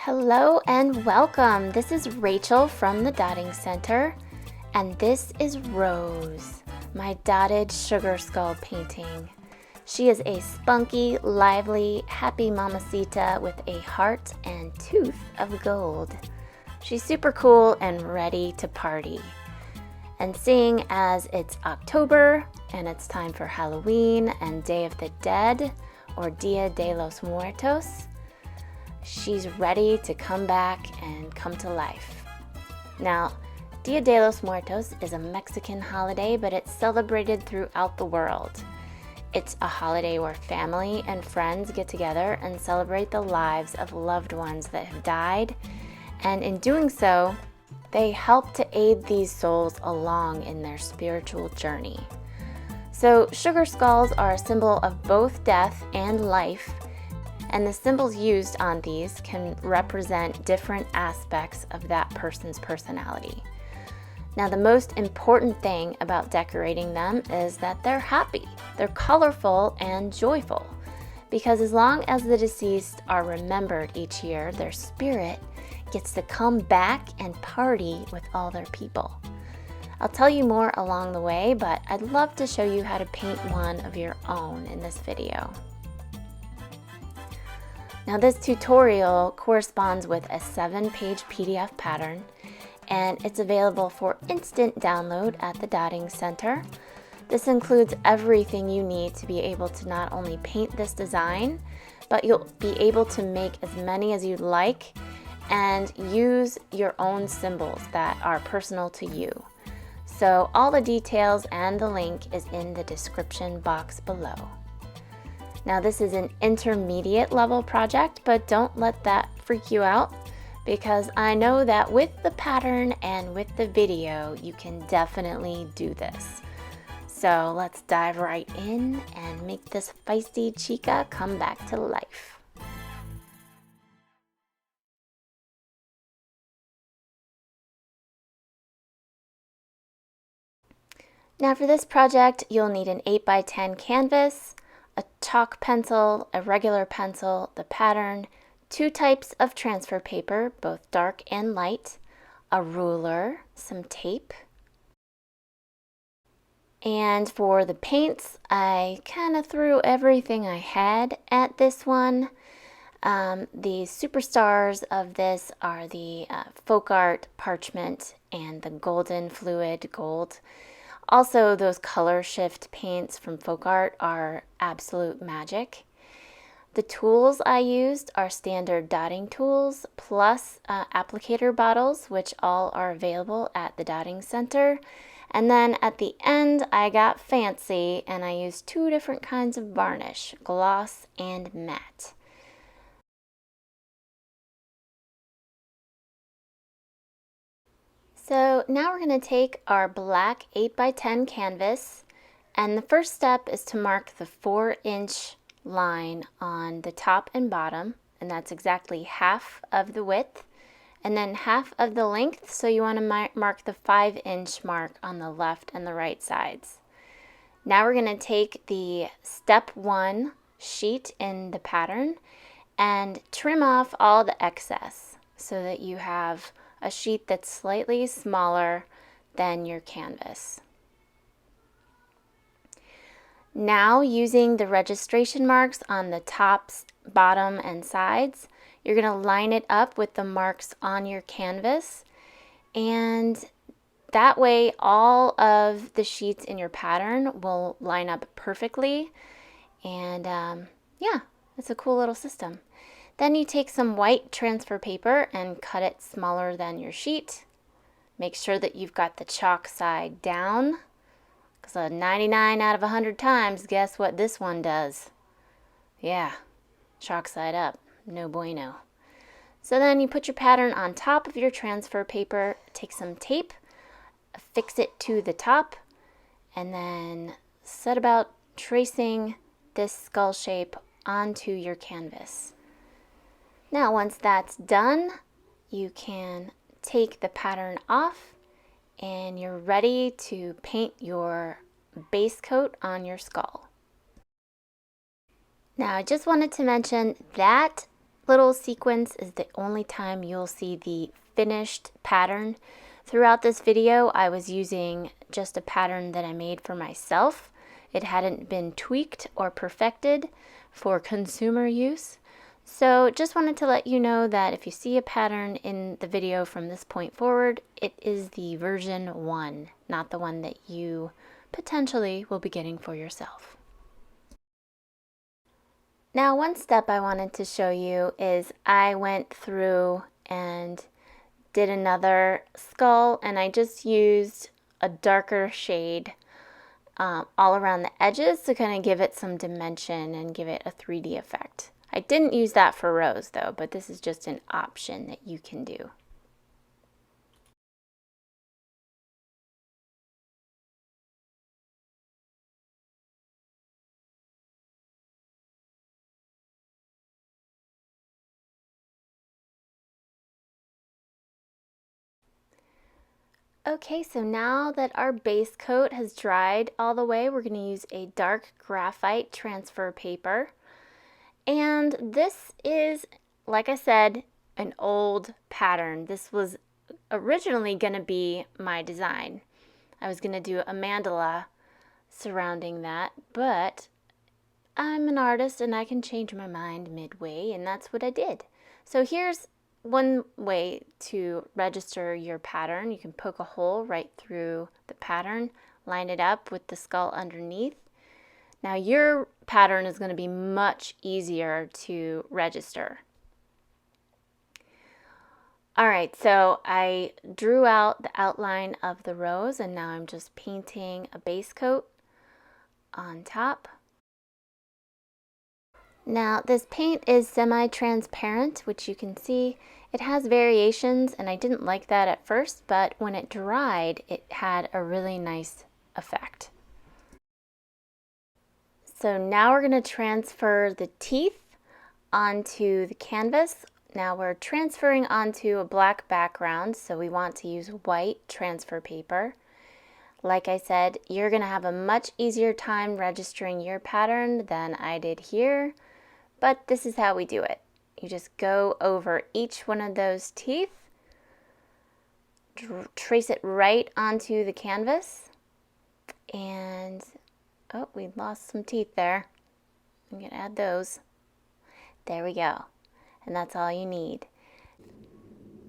Hello and welcome. This is Rachel from the Dotting Center, and this is Rose, my dotted sugar skull painting. She is a spunky, lively, happy mamacita with a heart and tooth of gold. She's super cool and ready to party. And seeing as it's October and it's time for Halloween and Day of the Dead, or Dia de los Muertos, she's ready to come back and come to life. Now, Dia de los Muertos is a Mexican holiday, but it's celebrated throughout the world. It's a holiday where family and friends get together and celebrate the lives of loved ones that have died, and in doing so, they help to aid these souls along in their spiritual journey. So, sugar skulls are a symbol of both death and life, and the symbols used on these can represent different aspects of that person's personality. Now, the most important thing about decorating them is that they're happy, they're colorful and joyful, because as long as the deceased are remembered each year, their spirit gets to come back and party with all their people. I'll tell you more along the way, but I'd love to show you how to paint one of your own in this video. Now, this tutorial corresponds with a 7-page PDF pattern, and it's available for instant download at the Dotting Center. This includes everything you need to be able to not only paint this design, but you'll be able to make as many as you'd like and use your own symbols that are personal to you. So all the details and the link is in the description box below. Now, this is an intermediate level project, but don't let that freak you out, because I know that with the pattern and with the video, you can definitely do this. So let's dive right in and make this feisty chica come back to life. Now, for this project, you'll need an 8x10 canvas, a chalk pencil, a regular pencil, the pattern, 2 types of transfer paper, both dark and light, a ruler, some tape. And for the paints, I kind of threw everything I had at this one. The superstars of this are the FOLKART Parchment and the Golden Fluid Gold. Also, those color shift paints from FOLKART are absolute magic. The tools I used are standard dotting tools plus applicator bottles, which all are available at the Dotting Center. And then at the end, I got fancy and I used 2 different kinds of varnish, gloss and matte. So now we're going to take our black 8x10 canvas, and the first step is to mark the 4-inch line on the top and bottom, and that's exactly half of the width, and then half of the length, so you want to mark the 5-inch mark on the left and the right sides. Now we're going to take the step 1 sheet in the pattern and trim off all the excess so that you have a sheet that's slightly smaller than your canvas. Now, using the registration marks on the tops, bottom, and sides, you're going to line it up with the marks on your canvas, and that way all of the sheets in your pattern will line up perfectly. And yeah, it's a cool little system. Then you take some white transfer paper and cut it smaller than your sheet. Make sure that you've got the chalk side down, because 99 out of 100 times, guess what this one does? Yeah, chalk side up, no bueno. So then you put your pattern on top of your transfer paper, take some tape, affix it to the top, and then set about tracing this skull shape onto your canvas. Now, once that's done, you can take the pattern off and you're ready to paint your base coat on your skull. Now, I just wanted to mention that little sequence is the only time you'll see the finished pattern. Throughout this video, I was using just a pattern that I made for myself. It hadn't been tweaked or perfected for consumer use. So just wanted to let you know that if you see a pattern in the video from this point forward, it is the version 1, not the one that you potentially will be getting for yourself. Now, one step I wanted to show you is I went through and did another skull, and I just used a darker shade all around the edges to kind of give it some dimension and give it a 3D effect. I didn't use that for Rose though, but this is just an option that you can do. Okay, so now that our base coat has dried all the way, we're going to use a dark graphite transfer paper. And this is, like I said, an old pattern. This was originally going to be my design. I was going to do a mandala surrounding that, but I'm an artist and I can change my mind midway, and that's what I did. So here's one way to register your pattern. You can poke a hole right through the pattern, line it up with the skull underneath. Now your pattern is going to be much easier to register. Alright, so I drew out the outline of the rose, and now I'm just painting a base coat on top. Now this paint is semi-transparent, which you can see. It has variations, and I didn't like that at first, but when it dried, it had a really nice effect. So now we're going to transfer the teeth onto the canvas. Now we're transferring onto a black background, so we want to use white transfer paper. Like I said, you're going to have a much easier time registering your pattern than I did here, but this is how we do it. You just go over each one of those teeth, trace it right onto the canvas, and oh, we lost some teeth there. I'm going to add those. There we go. And that's all you need.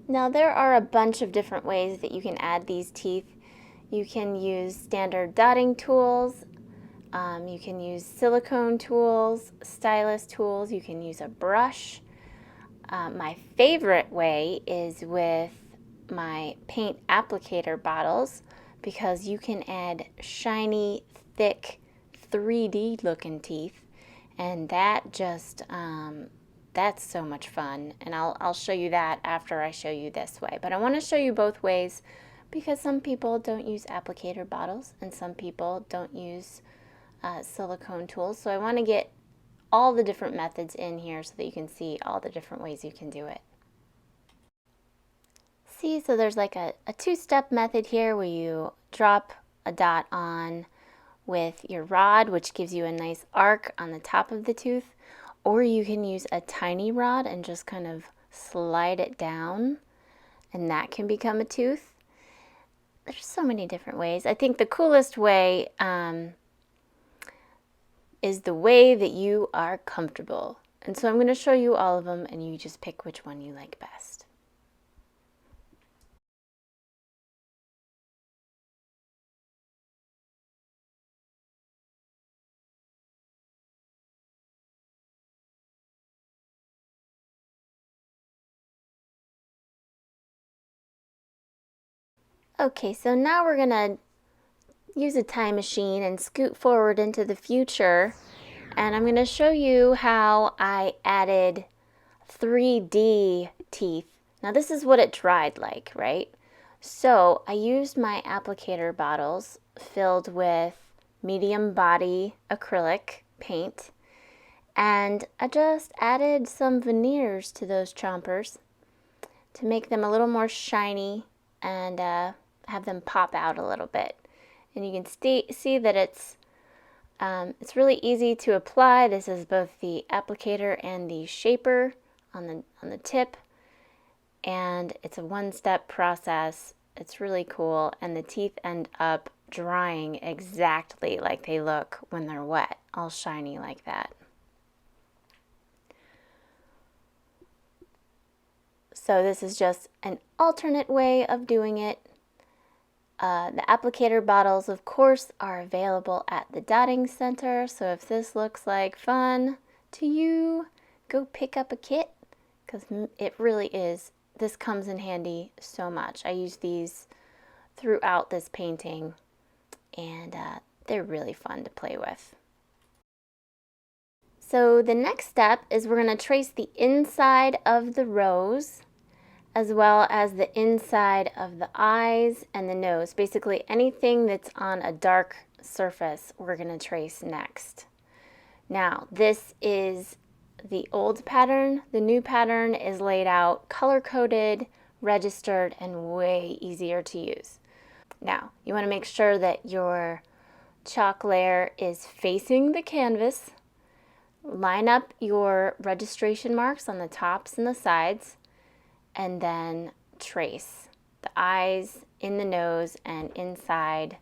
Now there are a bunch of different ways that you can add these teeth. You can use standard dotting tools. You can use silicone tools, stylus tools. You can use a brush. My favorite way is with my paint applicator bottles, because you can add shiny, thick, 3D looking teeth, and that just that's so much fun, and I'll show you that after I show you this way. But I want to show you both ways because some people don't use applicator bottles and some people don't use silicone tools, so I want to get all the different methods in here so that you can see all the different ways you can do it. See, so there's like a two-step method here where you drop a dot on with your rod, which gives you a nice arc on the top of the tooth, or you can use a tiny rod and just kind of slide it down, and that can become a tooth. There's so many different ways. I think the coolest way is the way that you are comfortable. And so I'm going to show you all of them, and you just pick which one you like best. Okay, so now we're gonna use a time machine and scoot forward into the future, and I'm gonna show you how I added 3D teeth. Now this is what it dried like, right? So I used my applicator bottles filled with medium body acrylic paint, and I just added some veneers to those chompers to make them a little more shiny and have them pop out a little bit. And you can see that it's really easy to apply. This is both the applicator and the shaper on the tip, and it's a one-step process. It's really cool, and the teeth end up drying exactly like they look when they're wet, all shiny like that. So this is just an alternate way of doing it. The applicator bottles, of course, are available at the Dotting Center. So if this looks like fun to you, go pick up a kit, because it really is. This comes in handy so much. I use these throughout this painting, and they're really fun to play with. So the next step is we're going to trace the inside of the rose, as well as the inside of the eyes and the nose. Basically anything that's on a dark surface we're going to trace next. Now this is the old pattern. The new pattern is laid out, color-coded, registered, and way easier to use. Now you want to make sure that your chalk layer is facing the canvas. Line up your registration marks on the tops and the sides, and then trace the eyes, in the nose, and inside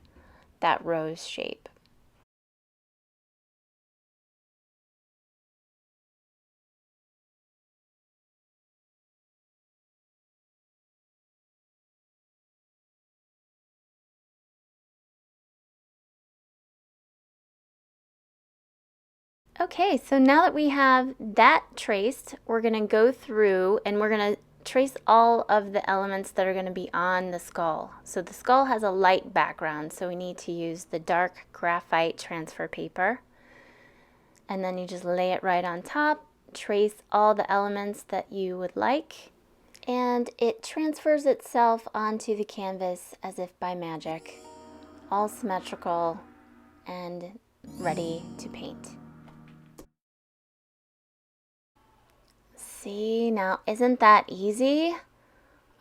that rose shape. Okay, so now that we have that traced, we're going to go through and we're going to trace all of the elements that are going to be on the skull. So the skull has a light background, so we need to use the dark graphite transfer paper. And then you just lay it right on top, trace all the elements that you would like, and it transfers itself onto the canvas as if by magic, all symmetrical and ready to paint. See, now isn't that easy?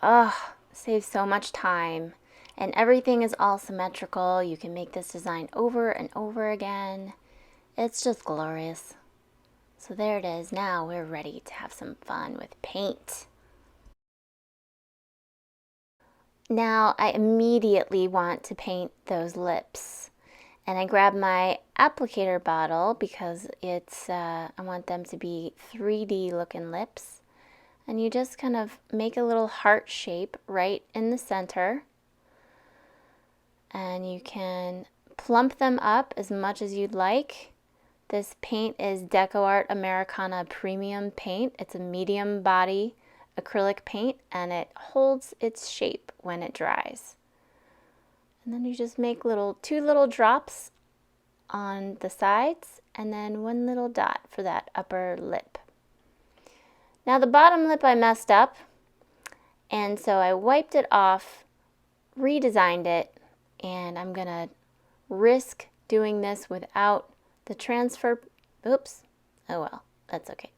Ugh, saves so much time. And everything is all symmetrical. You can make this design over and over again. It's just glorious. So there it is. Now we're ready to have some fun with paint. Now I immediately want to paint those lips. And I grab my applicator bottle because I want them to be 3D looking lips. And you just kind of make a little heart shape right in the center. And you can plump them up as much as you'd like. This paint is DecoArt Americana Premium paint. It's a medium body acrylic paint, and it holds its shape when it dries. And then you just make two little drops on the sides, and then one little dot for that upper lip. Now the bottom lip I messed up, and so I wiped it off, redesigned it, and I'm gonna risk doing this without the transfer. Oops. Oh well, that's okay.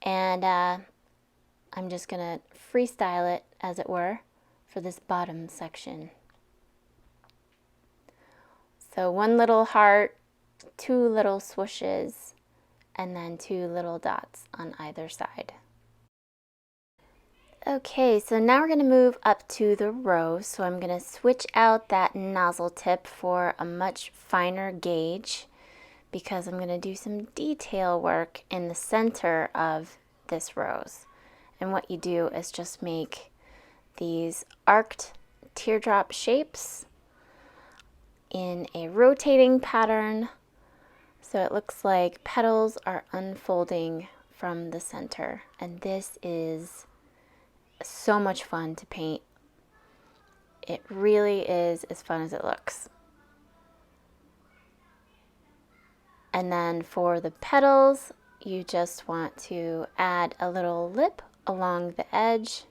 And I'm just gonna freestyle it, as it were, for this bottom section. So one little heart, two little swooshes, and then two little dots on either side. Okay, so now we're going to move up to the rose. So I'm going to switch out that nozzle tip for a much finer gauge, because I'm going to do some detail work in the center of this rose. And what you do is just make these arced teardrop shapes in a rotating pattern, so it looks like petals are unfolding from the center. And this is so much fun to paint. It really is as fun as it looks. And then for the petals, you just want to add a little lip along the edge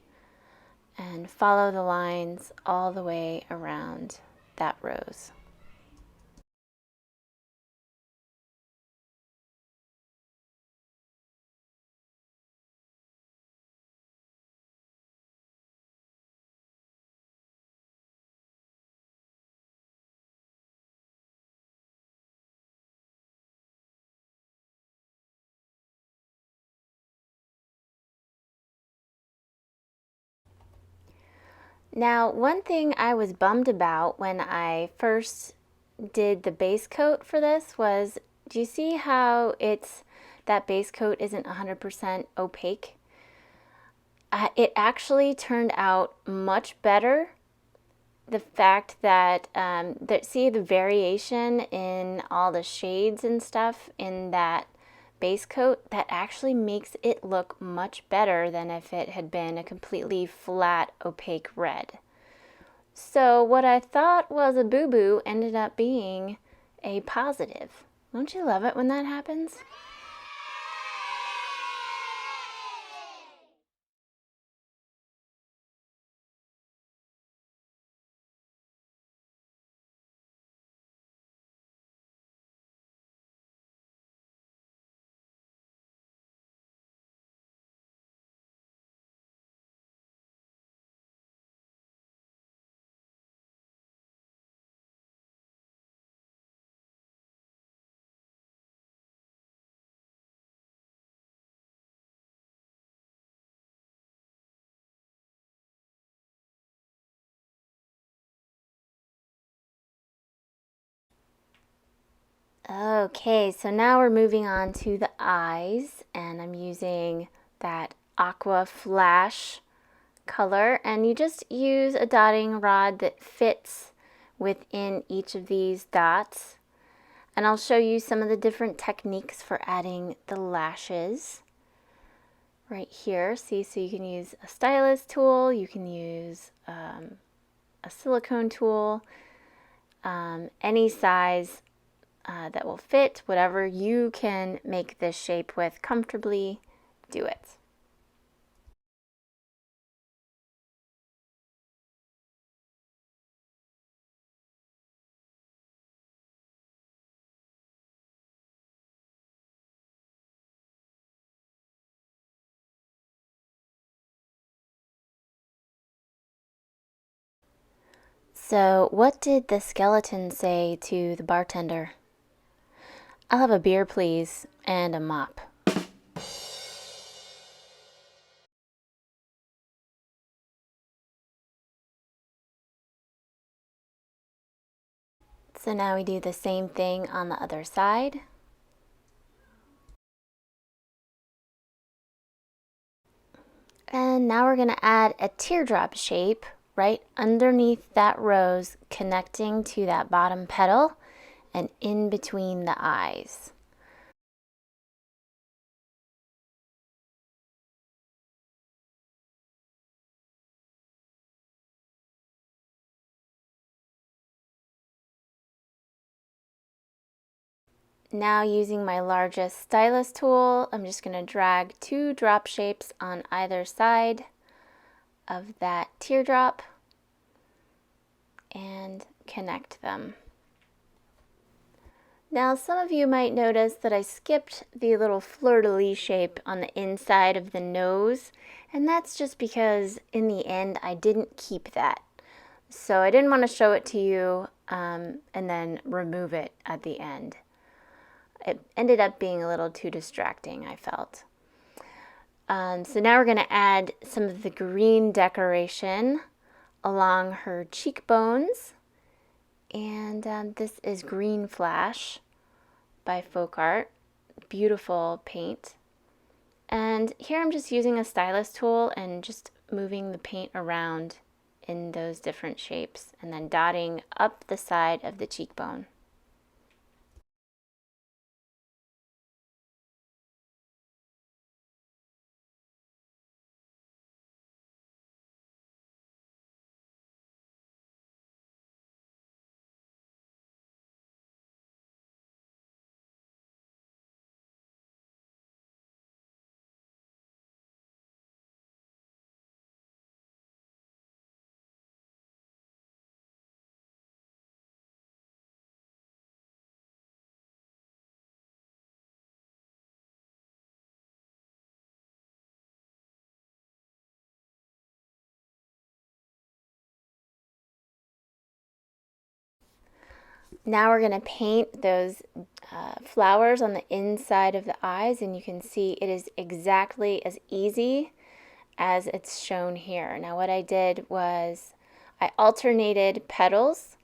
and follow the lines all the way around that rose. Now, one thing I was bummed about when I first did the base coat for this was, do you see how that base coat isn't 100% opaque? It actually turned out much better. The fact that, see the variation in all the shades and stuff in that base coat, that actually makes it look much better than if it had been a completely flat, opaque red. So what I thought was a boo-boo ended up being a positive. Don't you love it when that happens? Okay, so now we're moving on to the eyes, and I'm using that Aqua Flash color, and you just use a dotting rod that fits within each of these dots. And I'll show you some of the different techniques for adding the lashes right here. See, so you can use a stylus tool, you can use a silicone tool, any size that will fit, whatever you can make this shape with comfortably, do it. So, what did the skeleton say to the bartender? I'll have a beer, please, and a mop. So now we do the same thing on the other side. And now we're going to add a teardrop shape right underneath that rose, connecting to that bottom petal and in between the eyes. Now, using my largest stylus tool, I'm just going to drag 2 drop shapes on either side of that teardrop and connect them. Now, some of you might notice that I skipped the little fleur-de-lis shape on the inside of the nose, and that's just because in the end I didn't keep that. So I didn't want to show it to you and then remove it at the end. It ended up being a little too distracting, I felt. So now we're going to add some of the green decoration along her cheekbones. And this is Green Flash by FOLKART. Beautiful paint. And here I'm just using a stylus tool and just moving the paint around in those different shapes and then dotting up the side of the cheekbone. Now we're going to paint those flowers on the inside of the eyes, and you can see it is exactly as easy as it's shown here. Now what I did was I alternated petals.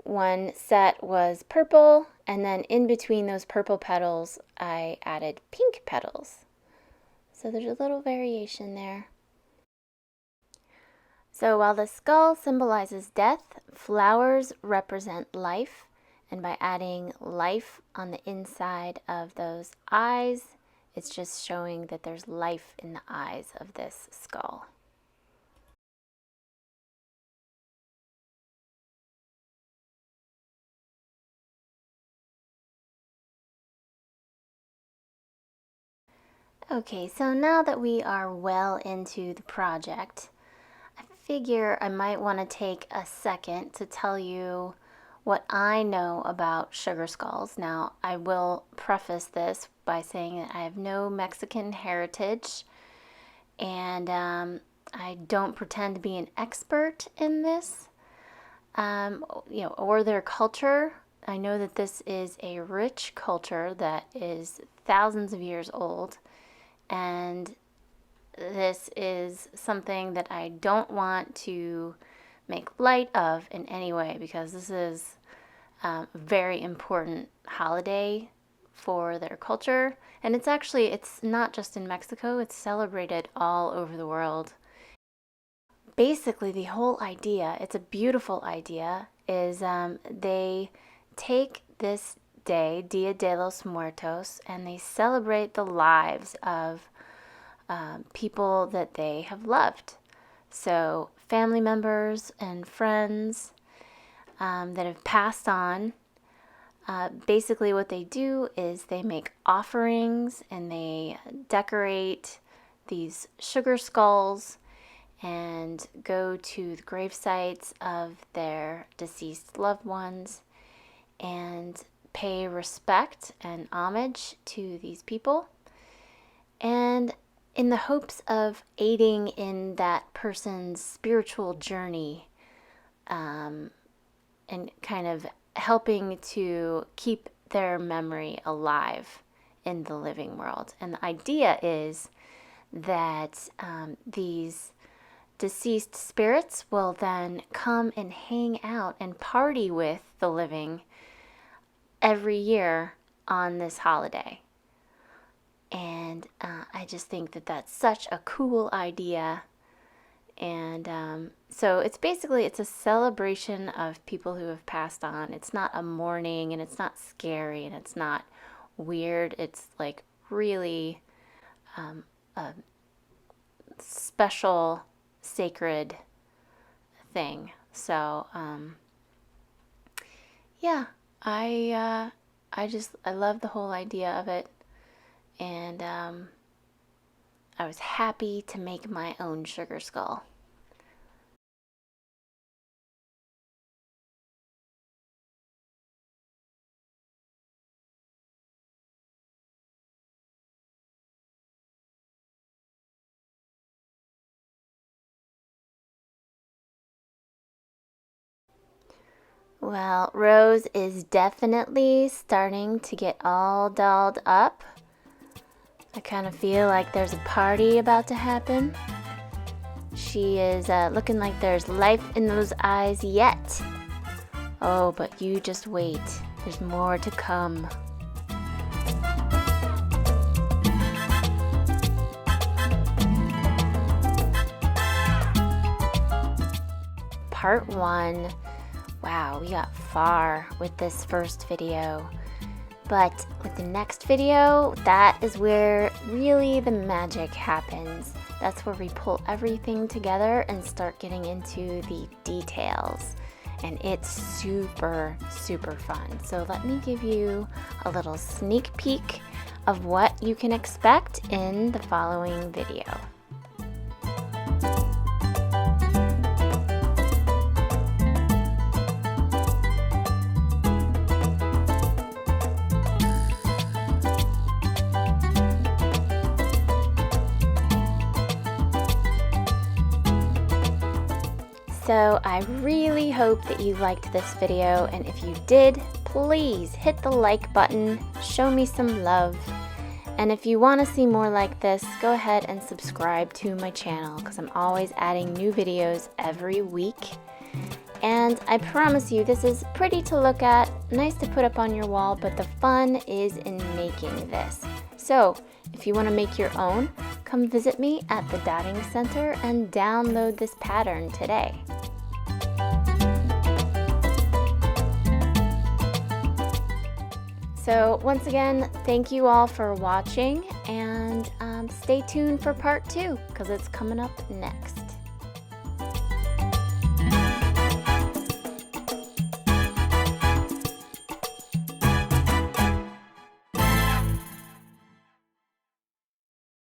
One set was purple, and then in between those purple petals, I added pink petals. So there's a little variation there. So while the skull symbolizes death, flowers represent life. And by adding life on the inside of those eyes, it's just showing that there's life in the eyes of this skull. Okay, so now that we are well into the project, I figure I might want to take a second to tell you what I know about sugar skulls. Now, I will preface this by saying that I have no Mexican heritage, and I don't pretend to be an expert in this, or their culture. I know that this is a rich culture that is thousands of years old, and this is something that I don't want to make light of in any way, because this is a very important holiday for their culture. And it's not just in Mexico, it's celebrated all over the world. Basically, the whole idea, it's a beautiful idea, is they take this day, Dia de los Muertos, and they celebrate the lives of people that they have loved. So family members and friends that have passed on. Basically what they do is they make offerings and they decorate these sugar skulls and go to the grave sites of their deceased loved ones and pay respect and homage to these people, and in the hopes of aiding in that person's spiritual journey, and kind of helping to keep their memory alive in the living world. And the idea is that these deceased spirits will then come and hang out and party with the living every year on this holiday. And I just think that that's such a cool idea. And so it's a celebration of people who have passed on. It's not a mourning, and it's not scary, and it's not weird. It's like really a special, sacred thing. So yeah, I love the whole idea of it. And I was happy to make my own sugar skull. Well, Rose is definitely starting to get all dolled up. I kind of feel like there's a party about to happen. She is looking like there's life in those eyes yet. Oh, but you just wait. There's more to come. Part 1. Wow, we got far with this first video. But with the next video, that is where really the magic happens. That's where we pull everything together and start getting into the details. And it's super, super fun. So let me give you a little sneak peek of what you can expect in the following video. So I really hope that you liked this video, and if you did, please hit the like button, show me some love, And if you want to see more like this, go ahead and subscribe to my channel because I'm always adding new videos every week. And I promise you, this is pretty to look at, nice to put up on your wall, but the fun is in making this. So if you want to make your own, come visit me at the Dotting Center and download this pattern today. So once again, thank you all for watching, and stay tuned for part 2 because it's coming up next.